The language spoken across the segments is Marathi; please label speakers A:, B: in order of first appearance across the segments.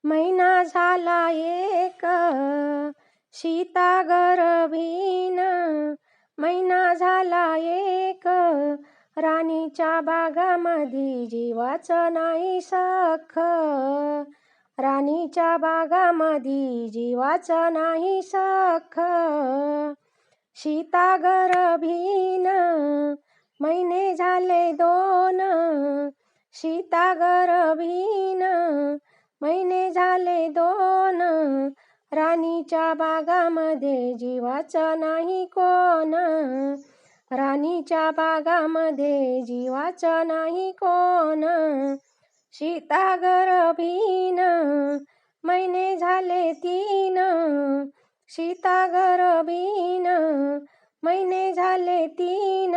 A: महिना झाला एक सीता गर्भीन, महिना झाला एक राणीच्या बागामध्ये जीवाचं नाही सख, राणीच्या बागामध्ये जीवाचं नाही सख. सीता गर्भीन महिने झाले दोन, सीता गर्भीन महिने झाले दोन, राणीच्या बागामध्ये जीवाचं नाही कोण, राणीच्या बागामध्ये जीवाचं नाही कोण. सीता गर्भीन महिने झाले तीन, सीता गर्भीन महिने झाले तीन,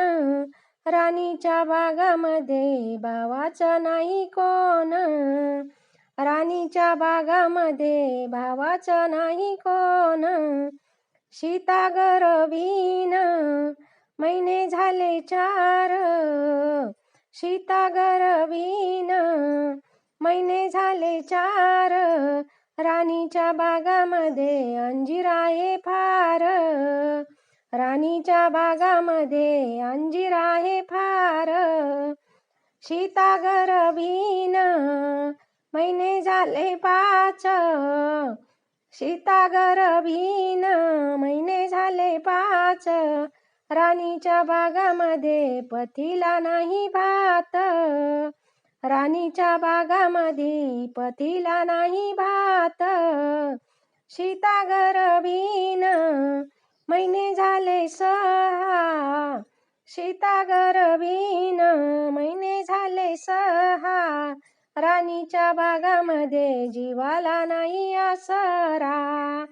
A: राणीच्या बागामध्ये भावाचं नाही कोण, राणीच्या बागामध्ये भावाचं नाही कोण. सीता गर्भीन महिने झाले चार, सीता गर्भीन महिने झाले चार, राणीच्या बागामध्ये अंजीर आहे फार, राणीच्या बागामध्ये अंजीर आहे फार. सीता गर्भीन महिने झाले पाच, सीता गर्भीन महिने झाले पाच, राणीच्या बागामध्ये पतीला नाही भात, राणीच्या बागामध्ये पतीला नाही भात. सीता गर्भीन महिने झाले सहा, सीता गर्भीन महिने झाले सहा, राणीच्या बागामध्ये जीवाला नाही आसरा,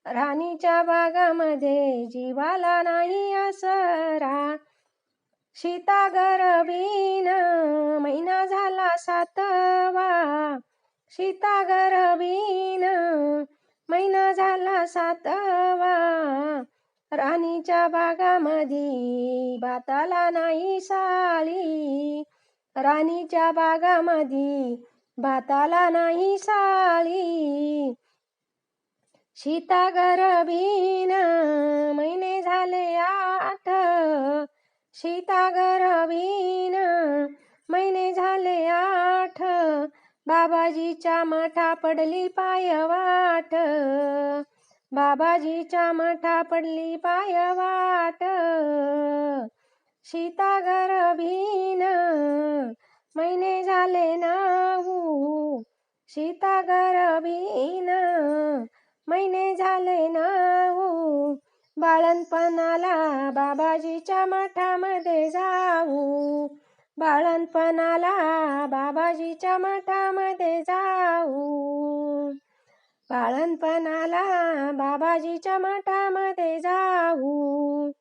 A: राणीच्या बागामध्ये जीवाला नाही आसरा. सीता गर्भीन महिना झाला सातवा, सीता गर्भीन महिना झाला सातवा, राणीच्या बागामध्ये भाताला नाही साळी, राणीच्या बागामध्ये भाताला नाही साळी. सीता गर्भीन महिने झाले आठ, सीता गर्भीन महिने झाले आठ, बाबाजीच्या मठा पडली पायवाट, बाबाजीच्या मठा पडली पायवाट. सीता गर्भीन महिने झाले नऊ, सीता गर्भीन महिने झाले नऊ, बाळंतपणाला बाबाजीच्या मठामध्ये जाऊ, बाळंतपणाला बाबाजीच्या मठामध्ये जाऊ, बाळंतपणाला बाबाजीच्या मठामध्ये जाऊ.